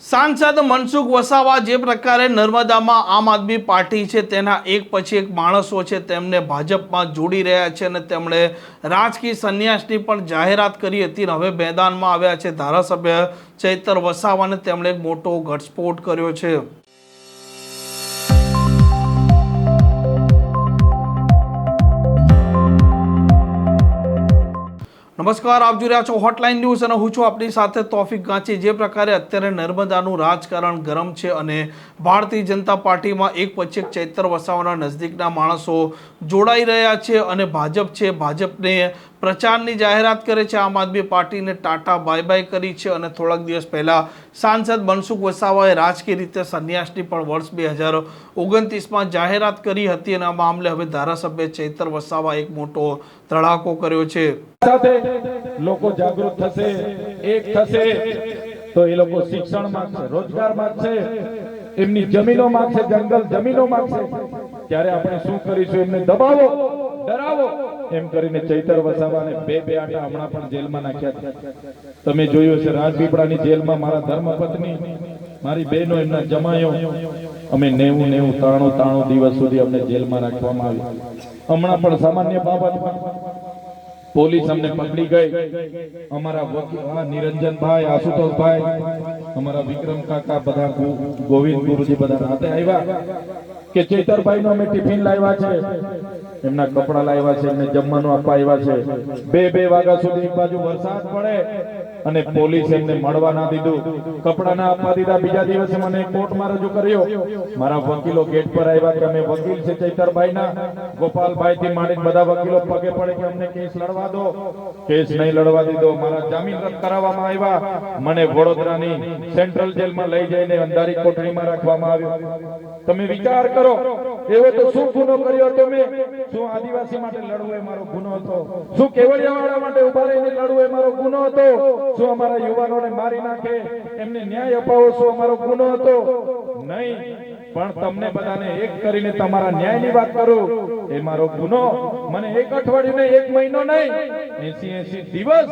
सांसद मनसुख वसावा जे प्रकारे नर्मदाમાં આમ આદમી પાર્ટી છે તેના એક પછી એક માણસો છે તેમને ભાજપમાં જોડી રહ્યા છે અને તેમણે રાજકીય સંન્યાસની પણ જાહેરાત કરી હતી. હવે મેદાનમાં આવ્યા છે ધારાસભ્ય ચૈતર વસાવાને તેમણે એક મોટો ઘટસ્ફોટ કર્યો છે. નમસ્કાર, આપ જોઈ રહ્યા છો હોટલાઇન ન્યૂઝ અને હું છું આપની સાથે તોફિક ગાંચી. જે પ્રકારે અત્યારે નર્મદાનું રાજકારણ ગરમ છે અને ભારતીય જનતા પાર્ટીમાં એક પછી એક ચૈતર વસાવાના નજદીકના માણસો જોડાઈ રહ્યા છે અને ભાજપ છે ભાજપને પ્રચારની જાહેરાત કરે છે. આમ આદમી પાર્ટીને ટાટા બાય બાય કરી છે અને થોડાક દિવસ પહેલાં સાંસદ મનસુખ વસાવાએ રાજકીય રીતે સંન્યાસની પણ વર્ષ 2029માં જાહેરાત કરી હતી અને આ મામલે હવે ધારાસભ્ય ચૈતર વસાવા એક મોટો ધડાકો કર્યો છે. સાથે લોકો જાગૃત થશે, એક થશે તો એ લોકો શિક્ષણ માંગશે, રોજગાર માંગશે, એમની જમીનો માંગશે, જંગલ જમીનો માંગશે. ત્યારે આપણે શું કરીશું? એમને દબાવો, ડરાવો એમ કરીને ચૈતર વસાવાને બે આટા હમણાં પણ જેલમાં નાખ્યા. તમે જોયું છે રાજપીપળાની જેલમાં મારા ધર્મપત્ની, મારી બહેનો, એમના જમાયો, અમે 93 દિવસ સુધી અમને જેલમાં રાખવામાં આવ્યા. હમણાં પણ સામાન્ય બાબતમાં પોલીસ અમને પકડી ગઈ. અમારા વકીલ નિરંજનભાઈ, આશુતોષભાઈ, અમારા વિક્રમ કાકા, બધા ગોવિંદ ગુરુજી બધા રાતે આવ્યા કે ચૈતરભાઈ નો અમે ટિફિન લાવ્યા છે, એમના કપડા લાવ્યા છે, એમને જમવાનું આપવા આવ્યા છે. બે વાગ્યા સુધી એક બાજુ વરસાદ પડે અને પોલીસ એમને મળવા ના દીધું, કપડા ના આપવા દીધા. બીજા દિવસે મને કોર્ટમાં રજૂ કર્યો. મારા વકીલો ગેટ પર આવ્યા કે અમે વકીલ છે ચૈતરભાઈ ના, ગોપાલભાઈ થી માંડીને બધા વકીલો પગે પડે કે અમને કેસ લડવા દો. કેસ નહીં લડવા દીધો. મારા જામીન રદ કરાવવામાં આવ્યા. મને વડોદરાની સેન્ટ્રલ જેલમાં લઈ જઈને અંધારી કોઠડીમાં રાખવામાં આવ્યો. તમે વિચાર કરો, એવો તો શું ગુનો કર્યો તમે? શું આદિવાસી માટે લડવું એ મારો ગુનો હતો? શું કેવડિયાવાળા માટે ઉભા રહીને લડવું એ મારો ગુનો હતો? શું અમારા યુવાનોને મારી નાખે એમને ન્યાય અપાવો શું અમારો ગુનો હતો? નહીં, પણ તમને બધાને એક કરીને તમારા ન્યાયની વાત કરું એ મારો ગુનો. મને એક અઠવાડિયું ને એક મહિનો નહીં, 80 દિવસ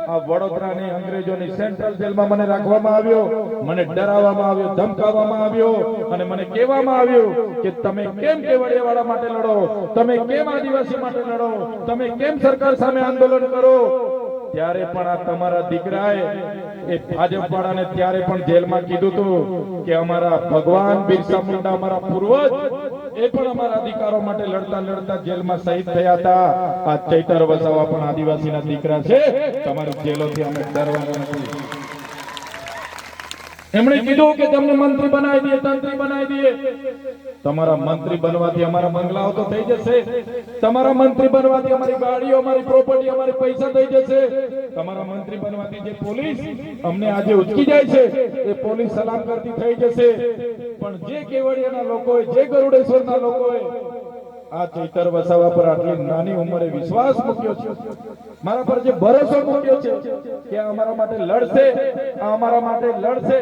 આ વડોદરાની અંગ્રેજોની સેન્ટ્રલ જેલમાં મને રાખવામાં આવ્યો. મને ડરાવવામાં આવ્યો, ધમકાવવામાં આવ્યો અને મને કહેવામાં આવ્યું કે તમે કેમ કેવડિયાવાળા માટે લડો, તમે કેમ આદિવાસી માટે લડો, તમે કેમ સરકાર સામે આંદોલન કરો. ત્યારે પણ આ તમારા દીકરાએ એ ભાજપ વાળાને ત્યારે પણ જેલમાં કીધું હતું કે અમારા ભગવાન બિરસા મુંડા, અમારા પૂર્વજ, એ પણ અમારા અધિકારો માટે લડતા લડતા જેલમાં શહીદ થયા હતા. આ ચૈતર વસાવા પણ આદિવાસીના દીકરા છે. તમારી જેલોથી અમે ડરવાના નથી. એમણે કીધું કે તમને મંત્રી બનાવી દઈએ, તંત્રી બનાવી દઈએ. તમારા મંત્રી બનવાથી અમારા બંગલાઓ તો થઈ જશે, તમારા મંત્રી બનવાથી અમારી ગાડીઓ, અમારી પ્રોપર્ટી, અમારી પૈસા થઈ જશે. તમારા મંત્રી બનવાથી જે પોલીસ અમને આજે ઉચકી જાય છે એ પોલીસ સલામ કરતી થઈ જશે. પણ જે કેવડિયાના લોકોએ, જે ગરુડેશ્વરના લોકોએ આ ચૈતર વસાવા પર આટલી નાની ઉંમરે વિશ્વાસ મૂક્યો છે, મારા પર જે ભરોસો મૂક્યો છે કે અમારા માટે લડશે, અમારા માટે લડશે,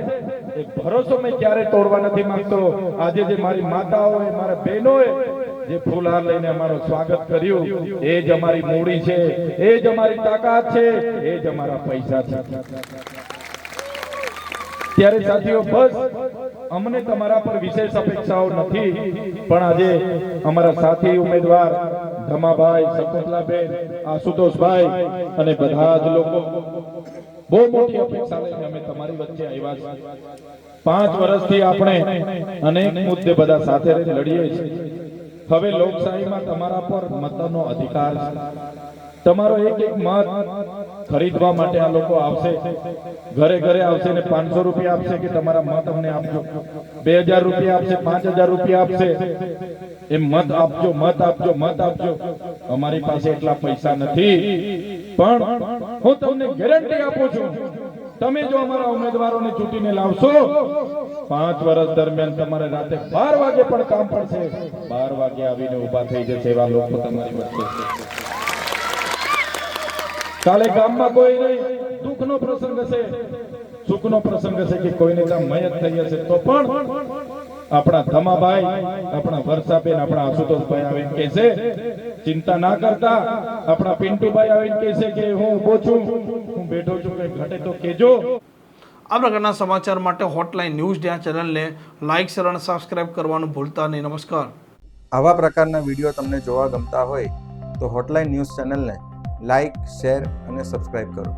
એ ભરોસો મેં ક્યારે તોડવા નથી માંગતો. આજે જે મારી માતાઓએ, મારા બહેનોએ જે ફૂલહાર લઈને અમારું સ્વાગત કર્યું, એ જ અમારી મૂડી છે, એ જ અમારી તાકાત છે, એ જ અમારા પૈસા છે. ત્યારે સાથીઓ, બસ અમને તમારા પર વિશેષ અપેક્ષાઓ નથી, પણ આજે અમારા સાથી ઉમેદવાર ધમાભાઈ, શકુંતલાબેન, આશુતોષભાઈ અને બધા જ લોકો બહુ મોટી અપેક્ષા લઈને અમે તમારી વચ્ચે આવ્યા છીએ. 5 વર્ષથી આપણે અનેક મુદ્દે બધા સાથે લડીએ છીએ. હવે લોકશાહીમાં તમારા પર મતનો અધિકાર છે. તમારો એક મત ખરીદવા માટે આ લોકો આવશે, ઘરે ઘરે આવશે ને 500 રૂપિયા આપશે કે તમારા મત અમને આપજો. 2000 રૂપિયા આપશે, 5000 રૂપિયા આપશે, એમ મત આપજો, મત આપજો, મત આપજો. અમારી પાસે એટલા પૈસા નથી, પણ હું તમને ગેરંટી આપું છું, તમે જો અમારા ઉમેદવારોને ચૂંટીને લાવશો, 5 વર્ષ દરમિયાન તમારે રાતે 12 વાગે પણ કામ પડશે, 12 વાગે આવીને ઉભા થઈ જશે એવા લોકો તમારી વચ્ચે. કાલે ગામમાં કોઈ નહીં, દુઃખનો પ્રસંગ હશે, સુખનો પ્રસંગ હશે કે કોઈને ત્યાં મયત થઈ હશે, તો પણ આપણા ધમાભાઈ, આપણા વર્ષાબેન, આપણા આશુતોષભાઈ આવીને કહેશે ચિંતા ના કરતા. આપણા પિન્ટુભાઈ આવીને કહેશે કે હું ઉભો છું, હું બેઠો છું, કઈ ઘટે તો કહેજો. આ પ્રકારના સમાચાર માટે હોટલાઇન ન્યૂઝ ડે ચેનલને લાઇક શેર અને સબસ્ક્રાઇબ કરવાનું ભૂલતા નહીં. નમસ્કાર. આવા પ્રકારના વિડીયો તમને જોવા ગમતા હોય તો હોટલાઇન ન્યૂઝ ચેનલને લાઇક, શેર અને સબસ્ક્રાઇબ કરો.